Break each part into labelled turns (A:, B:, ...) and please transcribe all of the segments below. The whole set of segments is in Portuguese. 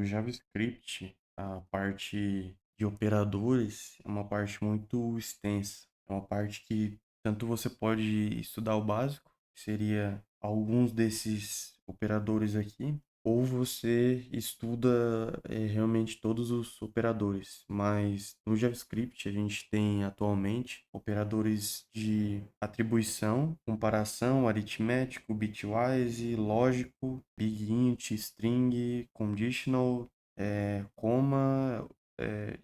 A: JavaScript, a parte de operadores é uma parte muito extensa. É uma parte que tanto você pode estudar o básico, que seria alguns desses operadores aqui, ou você estuda realmente todos os operadores. Mas no JavaScript a gente tem atualmente operadores de atribuição, comparação, aritmético, bitwise, lógico, big int, string, conditional, coma,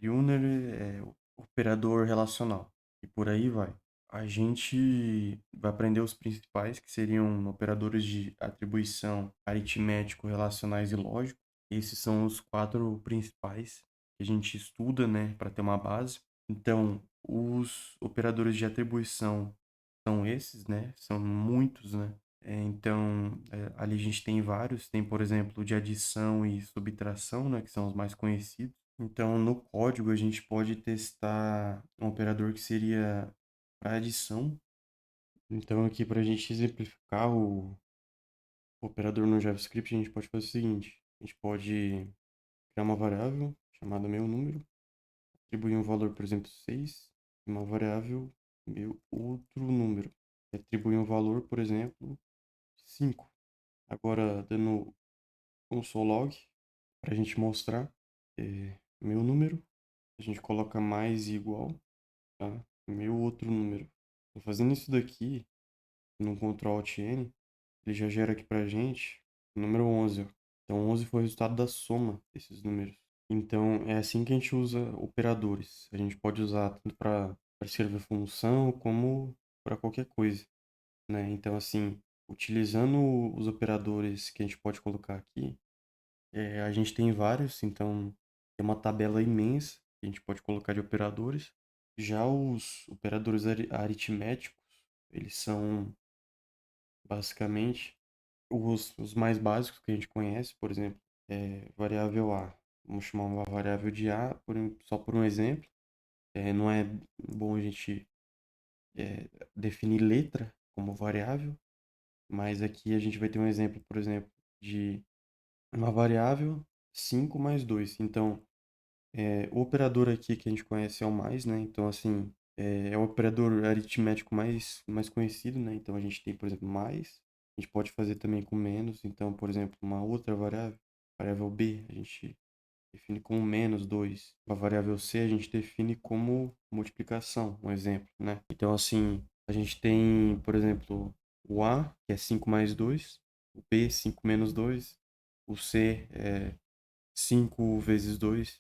A: unary, operador relacional e por aí vai. A gente vai aprender os principais, que seriam operadores de atribuição, aritmético, relacionais e lógico. Esses são os quatro principais que a gente estuda, né, para ter uma base. Então, os operadores de atribuição são esses, né? São muitos, né? Então, ali a gente tem vários. Tem, por exemplo, de adição e subtração, né? Que são os mais conhecidos. Então, no código, a gente pode testar um operador que seria para adição. Então, aqui, para a gente exemplificar o operador no JavaScript, a gente pode fazer o seguinte. A gente pode criar uma variável chamada meu número, atribuir um valor, por exemplo, 6, e uma variável meu outro número. E atribuir um valor, por exemplo, 5. Agora, dando console log, para a gente mostrar meu número, a gente coloca mais e igual, tá? Meu outro número. Tô fazendo isso daqui no Ctrl Alt N, ele já gera aqui pra gente o número 11. Ó. Então, 11 foi o resultado da soma desses números. Então, é assim que a gente usa operadores. A gente pode usar tanto para escrever função como para qualquer coisa, né? Então, assim, utilizando os operadores que a gente pode colocar aqui, a gente tem vários, então tem uma tabela imensa que a gente pode colocar de operadores. Já os operadores aritméticos, eles são basicamente os mais básicos que a gente conhece, por exemplo, variável A. Vamos chamar uma variável de A só por um exemplo. Não é bom a gente definir letra como variável, mas aqui a gente vai ter um exemplo, por exemplo, de uma variável 5 mais 2. Então, o operador aqui que a gente conhece é o mais, né? Então, assim, é o operador aritmético mais conhecido, né? Então, a gente tem, por exemplo, mais. A gente pode fazer também com menos. Então, por exemplo, uma outra variável B, a gente define como menos 2. Uma variável C, a gente define como multiplicação, um exemplo, né? Então, assim, a gente tem, por exemplo, o A, que é 5 mais 2. O B, 5 menos 2. O C é 5 vezes 2.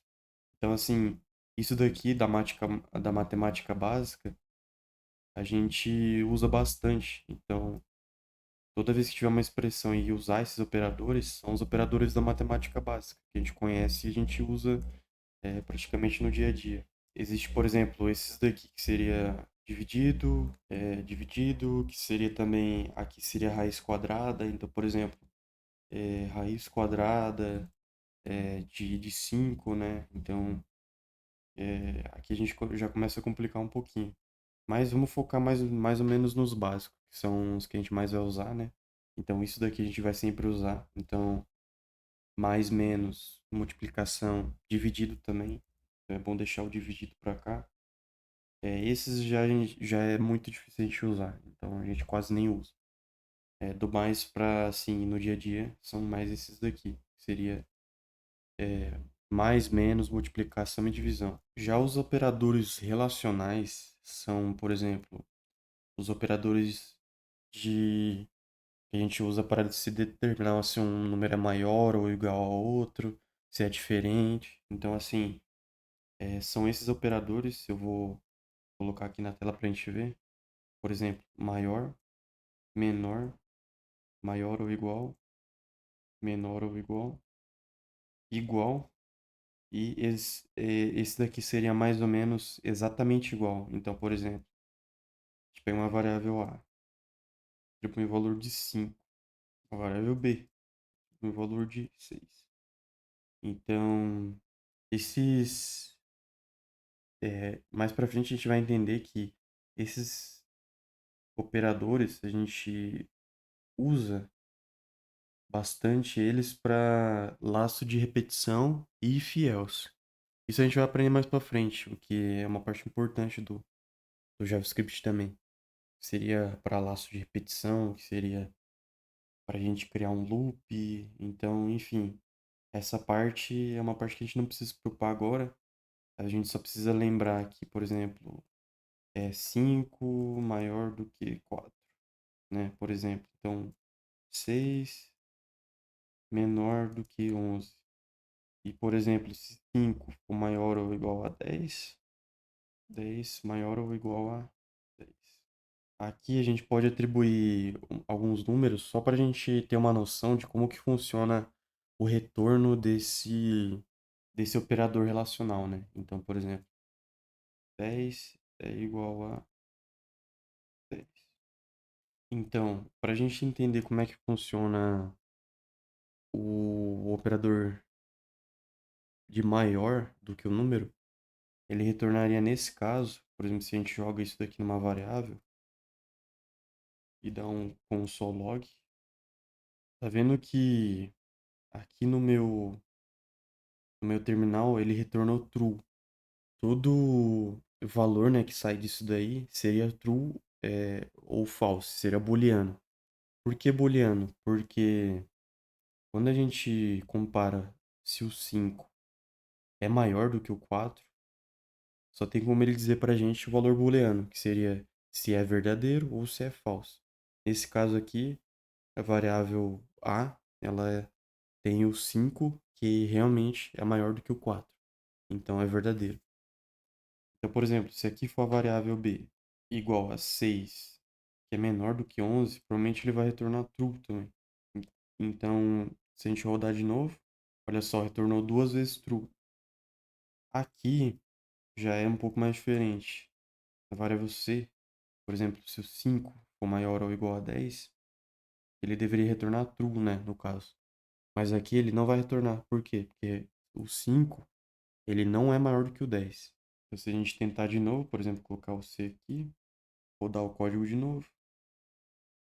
A: Então, assim, isso daqui da matemática básica, a gente usa bastante. Então, toda vez que tiver uma expressão e usar esses operadores, são os operadores da matemática básica, que a gente conhece e a gente usa praticamente no dia a dia. Existe, por exemplo, esses daqui que seria dividido, que seria também, aqui seria raiz quadrada. Então, por exemplo, raiz quadrada de 5, né? Então, aqui a gente já começa a complicar um pouquinho. Mas vamos focar mais ou menos nos básicos, que são os que a gente mais vai usar, né? Então, isso daqui a gente vai sempre usar. Então, mais, menos, multiplicação, dividido também. Então, é bom deixar o dividido para cá. Esses já é muito difícil a gente usar, então a gente quase nem usa. Do mais para, assim, no dia a dia, são mais esses daqui. Que seria mais, menos, multiplicação e divisão. Já os operadores relacionais são, por exemplo, os operadores de que a gente usa para se determinar se um número é maior ou igual ao outro, se é diferente. Então, assim, são esses operadores. Eu vou colocar aqui na tela para a gente ver. Por exemplo, maior, menor, maior ou igual, menor ou igual, igual. E esse daqui seria mais ou menos exatamente igual. Então, por exemplo, a gente pega uma variável A, atribui um valor de 5. A variável B, um valor de 6. Então, esses. Mais para frente a gente vai entender que esses operadores a gente usa bastante eles para laço de repetição e if else. Isso a gente vai aprender mais para frente, o que é uma parte importante do JavaScript também. Seria para laço de repetição, que seria para a gente criar um loop. Então, enfim, essa parte é uma parte que a gente não precisa se preocupar agora. A gente só precisa lembrar que, por exemplo, é 5 maior do que 4, né? Por exemplo, então 6 menor do que 11. E, por exemplo, se 5 for maior ou igual a 10, 10 maior ou igual a 10. Aqui a gente pode atribuir alguns números só para a gente ter uma noção de como que funciona o retorno desse operador relacional, né? Então, por exemplo, 10 é igual a 10. Então, para a gente entender como é que funciona o operador de maior do que o número, ele retornaria nesse caso, por exemplo, se a gente joga isso daqui numa variável e dá um console log, tá vendo que aqui no meu terminal ele retornou true. Todo valor, né, que sai disso daí seria true ou false, seria booleano. Por que booleano? Porque quando a gente compara se o 5 é maior do que o 4, só tem como ele dizer pra gente o valor booleano, que seria se é verdadeiro ou se é falso. Nesse caso aqui, a variável A, tem o 5 que realmente é maior do que o 4. Então é verdadeiro. Então, por exemplo, se aqui for a variável B igual a 6, que é menor do que 11, provavelmente ele vai retornar true também. Então, se a gente rodar de novo, olha só, retornou duas vezes true. Aqui já é um pouco mais diferente. A variável C, por exemplo, se o 5 for maior ou igual a 10, ele deveria retornar true, né, no caso. Mas aqui ele não vai retornar. Por quê? Porque o 5 ele não é maior do que o 10. Então, se a gente tentar de novo, por exemplo, colocar o C aqui, rodar o código de novo,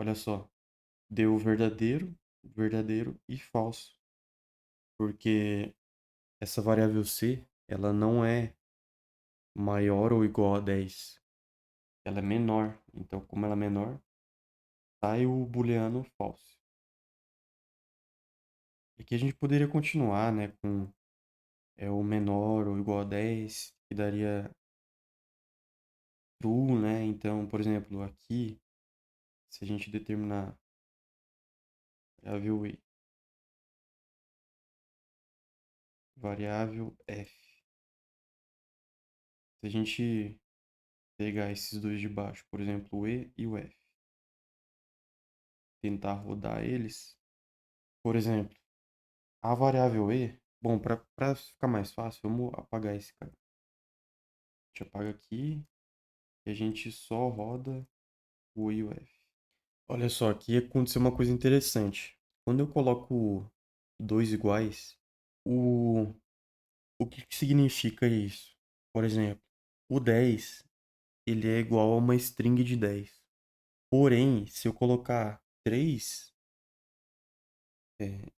A: olha só, deu verdadeiro, verdadeiro e falso. Porque essa variável C, ela não é maior ou igual a 10. Ela é menor. Então, como ela é menor, sai o booleano falso. Aqui a gente poderia continuar, né, com o menor ou igual a 10, que daria true, né? Então, por exemplo, aqui, se a gente determinar variável e, variável f, se a gente pegar esses dois de baixo, por exemplo, o e e o f, tentar rodar eles, por exemplo, a variável e, bom, para ficar mais fácil, vamos apagar esse cara. A gente apaga aqui e a gente só roda o e e o f. Olha só, aqui aconteceu uma coisa interessante. Quando eu coloco dois iguais, o, o que significa isso? Por exemplo, o 10 ele é igual a uma string de 10. Porém, se eu colocar três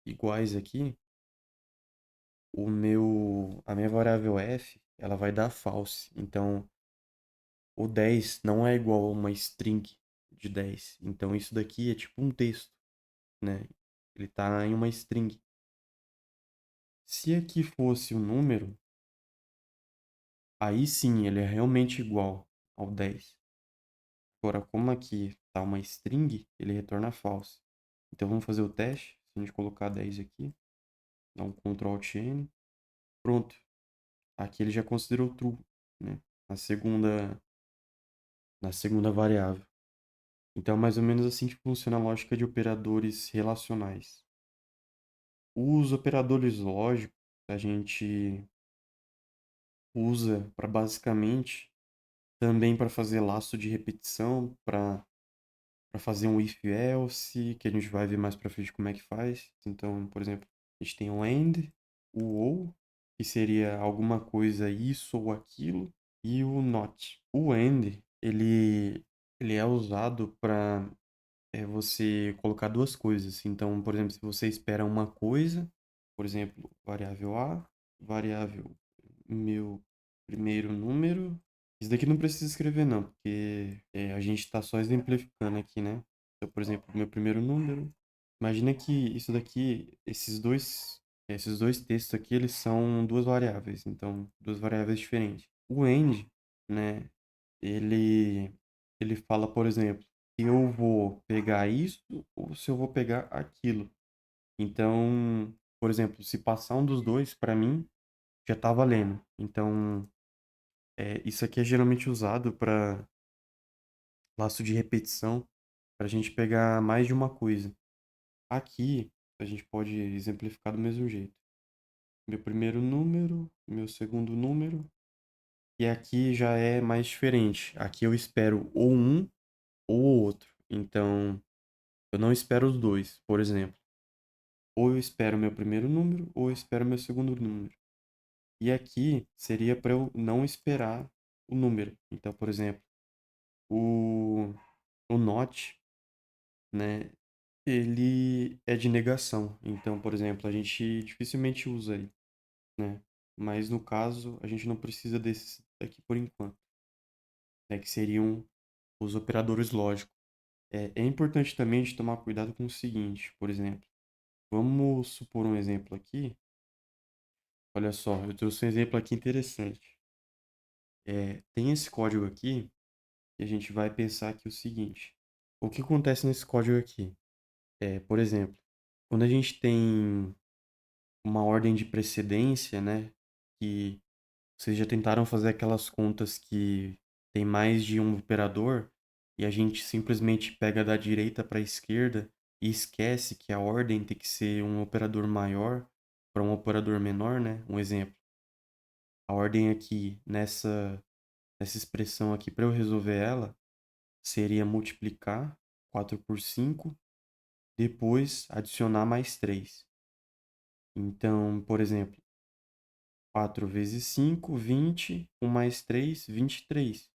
A: iguais aqui, a minha variável f, ela vai dar false. Então, o 10 não é igual a uma string de 10. Então, isso daqui é tipo um texto, né? Ele está em uma string. Se aqui fosse um número, aí sim ele é realmente igual ao 10. Agora, como aqui está uma string, ele retorna false. Então, vamos fazer o teste. Se a gente colocar 10 aqui, dá um Ctrl Alt N, pronto. Aqui ele já considerou true, né? Na segunda variável. Então, é mais ou menos assim que funciona a lógica de operadores relacionais. Os operadores lógicos a gente usa para basicamente também para fazer laço de repetição, para fazer um if else, que a gente vai ver mais para frente como é que faz. Então, por exemplo, a gente tem o and, o ou, que seria alguma coisa isso ou aquilo, e o not. O and, ele é usado para é você colocar duas coisas. Então, por exemplo, se você espera uma coisa, por exemplo, variável A, variável meu primeiro número. Isso daqui não precisa escrever, não, porque a gente está só exemplificando aqui, né? Então, por exemplo, meu primeiro número. Imagina que isso daqui, esses dois textos aqui, eles são duas variáveis, então, duas variáveis diferentes. O end, né, ele, ele fala, por exemplo, se eu vou pegar isso ou se eu vou pegar aquilo. Então, por exemplo, se passar um dos dois, para mim, já tá valendo. Então, isso aqui é geralmente usado para laço de repetição, para a gente pegar mais de uma coisa. Aqui, a gente pode exemplificar do mesmo jeito. Meu primeiro número, meu segundo número, e aqui já é mais diferente. Aqui eu espero ou um ou o outro. Então, eu não espero os dois, por exemplo. Ou eu espero meu primeiro número, ou eu espero meu segundo número. E aqui seria para eu não esperar o número. Então, por exemplo, o, o not, né, ele é de negação. Então, por exemplo, a gente dificilmente usa ele, né? Mas no caso, a gente não precisa desses aqui por enquanto, né? Que seriam os operadores lógicos. É importante também a gente tomar cuidado com o seguinte, por exemplo, vamos supor um exemplo aqui. Olha só, eu trouxe um exemplo aqui interessante. Tem esse código aqui e a gente vai pensar aqui o seguinte. O que acontece nesse código aqui? Por exemplo, quando a gente tem uma ordem de precedência, né? Que vocês já tentaram fazer aquelas contas que tem mais de um operador e a gente simplesmente pega da direita para a esquerda e esquece que a ordem tem que ser um operador maior para um operador menor, né? Um exemplo. A ordem aqui nessa expressão aqui para eu resolver ela seria multiplicar 4 por 5, depois adicionar mais 3. Então, por exemplo, 4 vezes 5, 20. 1 mais 3, 23.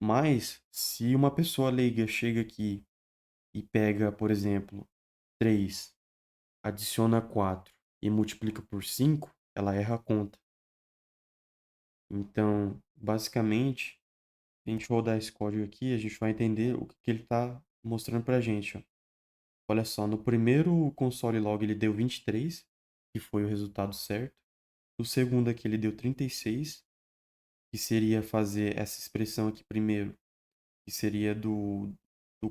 A: Mas, se uma pessoa leiga chega aqui e pega, por exemplo, 3, adiciona 4 e multiplica por 5, ela erra a conta. Então, basicamente, se a gente rodar esse código aqui, a gente vai entender o que ele está mostrando para a gente. Ó. Olha só, no primeiro console log ele deu 23, que foi o resultado certo. No segundo aqui ele deu 36, que seria fazer essa expressão aqui primeiro, que seria do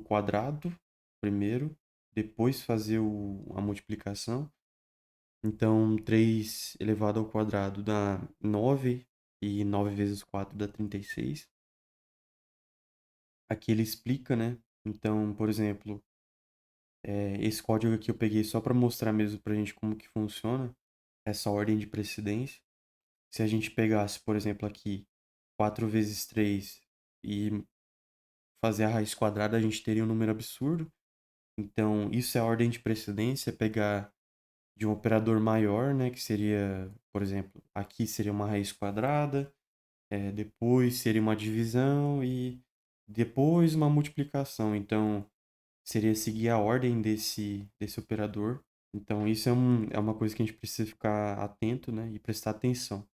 A: quadrado primeiro, depois fazer a multiplicação. Então, 3 elevado ao quadrado dá 9, e 9 vezes 4 dá 36. Aqui ele explica, né? Então, por exemplo, esse código aqui eu peguei só para mostrar mesmo para a gente como que funciona essa ordem de precedência. Se a gente pegasse, por exemplo, aqui 4 vezes 3 e fazer a raiz quadrada, a gente teria um número absurdo. Então, isso é a ordem de precedência, pegar de um operador maior, né, que seria, por exemplo, aqui seria uma raiz quadrada, depois seria uma divisão e depois uma multiplicação. Então, seria seguir a ordem desse operador. Então, isso é uma coisa que a gente precisa ficar atento, né, e prestar atenção.